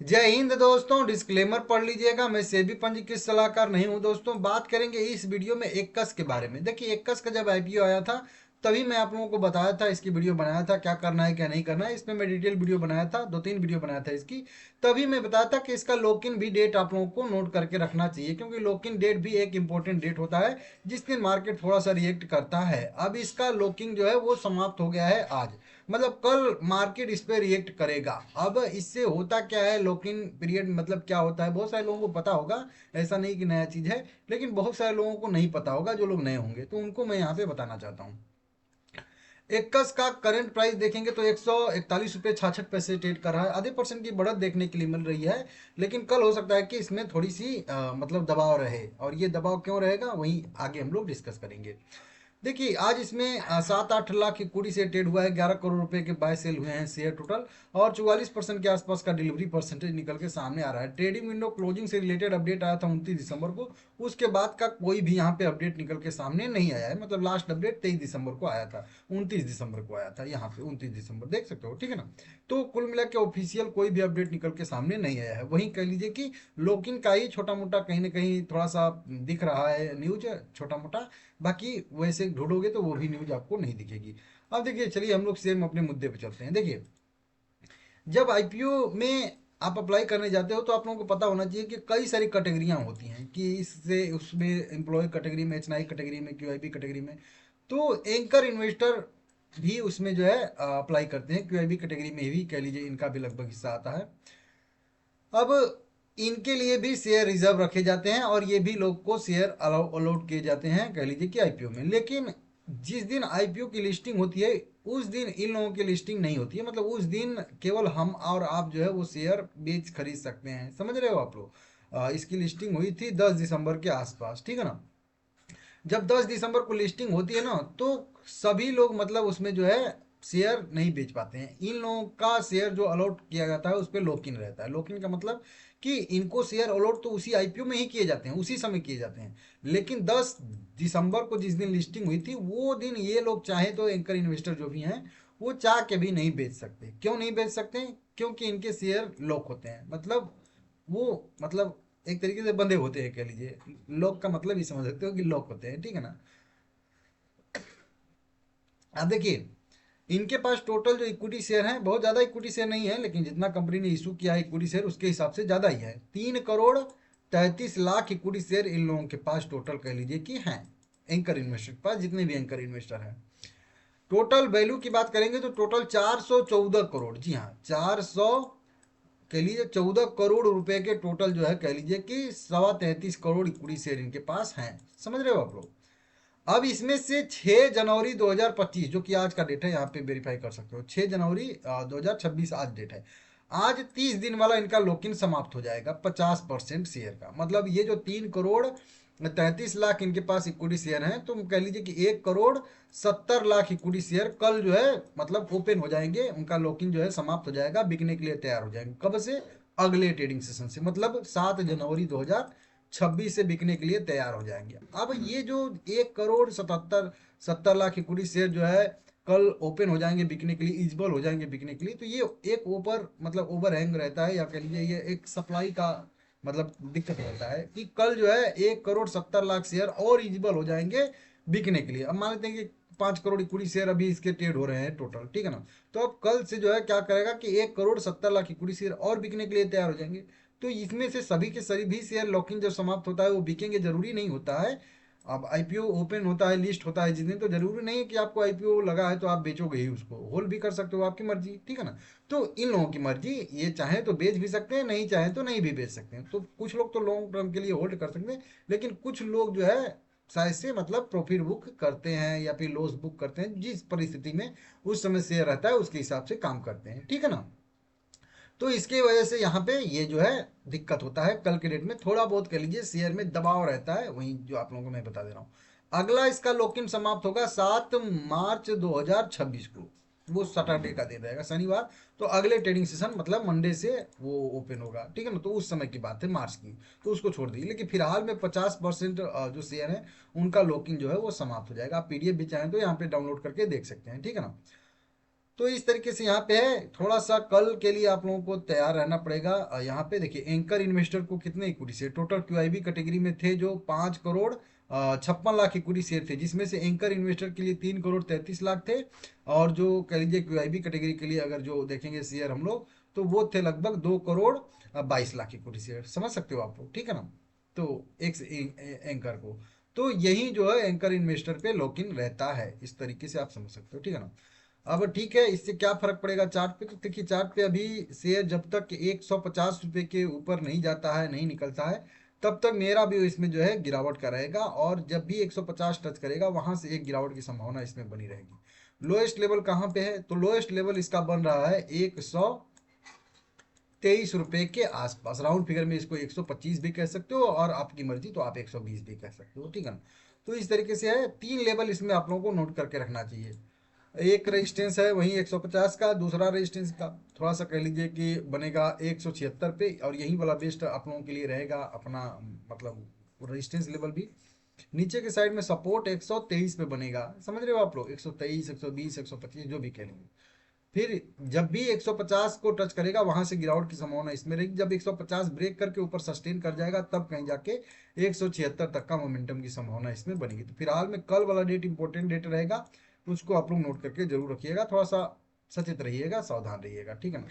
जय हिंद दोस्तों। डिस्क्लेमर पढ़ लीजिएगा, मैं सेबी पंजीकृत सलाहकार नहीं हूं। दोस्तों बात करेंगे इस वीडियो में एक्कस के बारे में। देखिए एक्कस का जब आईपीओ आया था तभी मैं आप लोगों को बताया था, इसकी वीडियो बनाया था क्या करना है क्या नहीं करना है। इसमें मैं डिटेल वीडियो बनाया था, 2-3 वीडियो बनाया था इसकी। तभी मैं बताया था कि इसका लॉक इन भी डेट आप लोगों को नोट करके रखना चाहिए, क्योंकि लॉक इन डेट भी एक इंपॉर्टेंट डेट होता है जिस दिन मार्केट थोड़ा सा रिएक्ट करता है। अब इसका लॉकिंग जो है वो समाप्त हो गया है आज, मतलब कल मार्केट इस पे रिएक्ट करेगा। अब इससे होता क्या है, लॉक इन पीरियड मतलब क्या होता है, बहुत सारे लोगों को पता होगा, ऐसा नहीं कि नया चीज है, लेकिन बहुत सारे लोगों को नहीं पता होगा। जो लोग नए होंगे तो उनको मैं यहाँ पे बताना चाहता हूँ। एक्कस का करंट प्राइस देखेंगे तो 141 रुपये 66 पैसे ट्रेड कर रहा है। आधे परसेंट की बढ़त देखने के लिए मिल रही है, लेकिन कल हो सकता है कि इसमें थोड़ी सी मतलब दबाव रहे, और ये दबाव क्यों रहेगा वही आगे हम लोग डिस्कस करेंगे। देखिए आज इसमें 7-8 लाख इक्विटी से ट्रेड हुआ है, 11 करोड़ रुपए के बाय सेल हुए हैं शेयर टोटल, और 44% के आसपास का डिलीवरी परसेंटेज निकल के सामने आ रहा है। ट्रेडिंग विंडो क्लोजिंग से रिलेटेड अपडेट आया था 29 दिसंबर को, उसके बाद का कोई भी यहाँ पे अपडेट निकल के सामने नहीं आया है। मतलब लास्ट अपडेट 23 दिसंबर को आया था, 29 दिसंबर को आया था, यहाँ पे 29 दिसंबर देख सकते हो, ठीक है ना। तो कुल मिला के ऑफिशियल कोई भी अपडेट निकल के सामने नहीं आया है। वहीं कह लीजिए कि लॉकिंग का ही छोटा मोटा कहीं ना कहीं थोड़ा सा दिख रहा है न्यूज, छोटा मोटा। बाकी वैसे ढूंढोगे तो वो भी न्यूज आपको नहीं दिखेगी। अब देखिए चलिए हम लोग सेम अपने मुद्दे पे चलते हैं। देखिए जब आईपीओ में आप अप्लाई करने जाते हो तो आप लोगों को पता होना चाहिए कि कई सारी कैटेगरियां होती हैं, कि इससे उसमें एम्प्लॉय कैटेगरी में, एचएनआई कैटेगरी में, क्यूआईबी कैटेगरी में। तो एंकर इन्वेस्टर भी उसमें जो है अप्लाई करते हैं, क्यूआईबी कैटेगरी में भी कह लीजिए इनका भी लगभग हिस्सा आता है। अब इनके लिए भी शेयर रिजर्व रखे जाते हैं, और ये भी लोग को शेयर अलॉट किए जाते हैं कह लीजिए कि आईपीओ में। लेकिन जिस दिन आईपीओ की लिस्टिंग होती है उस दिन इन लोगों की लिस्टिंग नहीं होती है। मतलब उस दिन केवल हम और आप जो है वो शेयर बेच खरीद सकते हैं, समझ रहे हो आप लोग। इसकी लिस्टिंग हुई थी 10 दिसंबर के आसपास, ठीक है ना। जब 10 दिसंबर को लिस्टिंग होती है ना तो सभी लोग मतलब उसमें जो है शेयर नहीं बेच पाते हैं। इन लोगों का शेयर जो अलॉट किया जाता है उस पर लॉक इन रहता है। लॉक इन का मतलब कि इनको शेयर अलॉट तो उसी आईपीओ में ही किए जाते हैं, उसी समय किए जाते हैं। लेकिन 10 दिसंबर को जिस दिन लिस्टिंग हुई थी वो दिन ये लोग चाहे तो एंकर इन्वेस्टर जो भी हैं वो चाह के भी नहीं बेच सकते। क्यों नहीं बेच सकते? क्योंकि इनके शेयर लॉक होते हैं। मतलब वो मतलब एक तरीके से बंधे होते हैं कह लीजिए। लॉक का मतलब ही समझ सकते हो कि लॉक होते हैं, ठीक है ना। अब देखिए इनके पास टोटल जो इक्विटी शेयर है, बहुत ज़्यादा इक्विटी शेयर नहीं है, लेकिन जितना कंपनी ने इशू किया है इक्विटी शेयर उसके हिसाब से ज़्यादा ही है। 3 crore 33 lakh equity share in लोगों के पास टोटल कह लीजिए कि हैं, एंकर इन्वेस्टर के पास जितने भी एंकर इन्वेस्टर हैं। टोटल वैल्यू की बात करेंगे तो टोटल 414 करोड़, जी हाँ 400 कह लीजिए 14 करोड़ रुपए के टोटल जो है कह लीजिए कि 33.25 करोड़ इक्विटी शेयर इनके पास हैं। समझ रहे हो आप लोग। अब इसमें से 6 जनवरी 2025 जो कि आज का डेट है, यहाँ पे वेरीफाई कर सकते हो, 6 जनवरी 2026 आज डेट है। आज 30 दिन वाला इनका लॉक इन समाप्त हो जाएगा 50% शेयर का। मतलब ये जो 3 करोड़ 33 लाख इनके पास इक्विटी शेयर हैं, तो कह लीजिए कि 1 करोड़ 70 लाख इक्विटी शेयर कल जो है मतलब ओपन हो जाएंगे, उनका लॉक इन जो है समाप्त हो जाएगा, बिकने के लिए तैयार हो जाएंगे। कब से? अगले ट्रेडिंग सेशन से, मतलब 7 जनवरी 2026 से बिकने के लिए तैयार हो जाएंगे। अब ये जो 1 करोड़ 70 लाख इक्विटी शेयर जो है कल ओपन हो जाएंगे बिकने के लिए, इजिबल हो जाएंगे बिकने के लिए, तो ये एक ओवर मतलब ओवर हैंग रहता है, या कह लीजिए ये एक सप्लाई का मतलब दिक्कत रहता है कि कल जो है 1 करोड़ 70 लाख शेयर और इजिबल हो जाएंगे बिकने के लिए। अब मान लेते हैं कि 5 करोड़ इक्विटी शेयर अभी इसके ट्रेड हो रहे हैं टोटल, ठीक है ना। तो अब कल से जो है क्या करेगा कि 1 करोड़ 70 लाख इक्विटी शेयर और बिकने के लिए तैयार हो जाएंगे। तो इसमें से सभी के सभी भी शेयर लॉकिंग जब समाप्त होता है वो बिकेंगे, जरूरी नहीं होता है। अब आईपीओ ओपन होता है, लिस्ट होता है जिस दिन, तो जरूरी नहीं है कि आपको आईपीओ लगा है तो आप बेचोगे ही उसको, होल्ड भी कर सकते हो, आपकी मर्जी, ठीक है ना। तो इन लोगों की मर्जी, ये चाहे तो बेच भी सकते हैं, नहीं चाहे तो नहीं भी बेच सकते हैं। तो कुछ लोग तो लॉन्ग टर्म के लिए होल्ड कर सकते हैं, लेकिन कुछ लोग जो है शायद से मतलब प्रॉफिट बुक करते हैं या फिर लॉस बुक करते हैं, जिस परिस्थिति में उस समय शेयर रहता है उसके हिसाब से काम करते हैं, ठीक है ना। तो इसके वजह से यहाँ पे ये जो है दिक्कत होता है, कल के डेट में थोड़ा बहुत कह लीजिए शेयर में दबाव रहता है, वही जो आप लोगों को मैं बता दे रहा हूँ। अगला इसका लॉक इन समाप्त होगा 7 मार्च 2026 को, वो सैटरडे का दिन रहेगा, शनिवार। तो अगले ट्रेडिंग सेशन मतलब मंडे से वो ओपन होगा, ठीक है ना। तो उस समय की बात है मार्च की, तो उसको छोड़ दीजिए। लेकिन फिलहाल में 50% जो शेयर है उनका लॉक इन जो है वो समाप्त हो जाएगा। आप पीडीएफ भी चाहें तो यहाँ पे डाउनलोड करके देख सकते हैं, ठीक है ना। तो इस तरीके से यहाँ पे है, थोड़ा सा कल के लिए आप लोगों को तैयार रहना पड़ेगा। यहाँ पे देखिए एंकर इन्वेस्टर को कितने equity share total QIB category में थे, जो 5 करोड़ 56 लाख इक्विटी शेयर थे, जिसमें से एंकर इन्वेस्टर के लिए 3 करोड़ 33 लाख थे। और जो कह लीजिए क्यूआईबी कैटेगरी के लिए अगर जो देखेंगे शेयर हम लोग, तो वो थे लगभग 2 करोड़ 22 लाख इक्विटी शेयर। समझ सकते हो आप लोग, ठीक है ना। तो एक एंकर को, तो यही जो है एंकर इन्वेस्टर पे लॉक इन रहता है, इस तरीके से आप समझ सकते हो, ठीक है ना। अब ठीक है, इससे क्या फर्क पड़ेगा चार्ट पे, तो देखिए चार्ट पे अभी शेयर जब तक 150 रुपये के ऊपर नहीं जाता है, नहीं निकलता है, तब तक मेरा भी इसमें जो है गिरावट का रहेगा। और जब भी 150 टच करेगा, वहां से एक गिरावट की संभावना इसमें बनी रहेगी। लोएस्ट लेवल कहाँ पे है, तो लोएस्ट लेवल इसका बन रहा है 123 रुपये के आसपास, राउंड फिगर में इसको 125 भी कह सकते हो, और आपकी मर्जी तो आप 120 भी कह सकते हो, ठीक है ना। तो इस तरीके से है, 3 लेवल इसमें आप लोगों को नोट करके रखना चाहिए। एक रेजिस्टेंस है वहीं 150 का, दूसरा रेजिस्टेंस का थोड़ा सा कह लीजिए कि बनेगा 176 पे, और यही वाला बेस्ट आप लोगों के लिए रहेगा अपना, मतलब रेजिस्टेंस लेवल भी। नीचे के साइड में सपोर्ट 123 पे बनेगा, समझ रहे हो आप लोग, 123 120 125 जो भी कह लेंगे। फिर जब भी 150 को टच करेगा, वहां से गिरावट की संभावना इसमें रहेगी। जब 150 ब्रेक करके ऊपर सस्टेन कर जाएगा, तब कहीं जाके 176 तक का मोमेंटम की संभावना इसमें बनेगी। तो फिलहाल में कल वाला डेट इंपॉर्टेंट डेट रहेगा, उसको आप लोग नोट करके जरूर रखिएगा, थोड़ा सा सचेत रहिएगा, सावधान रहिएगा, ठीक है ना।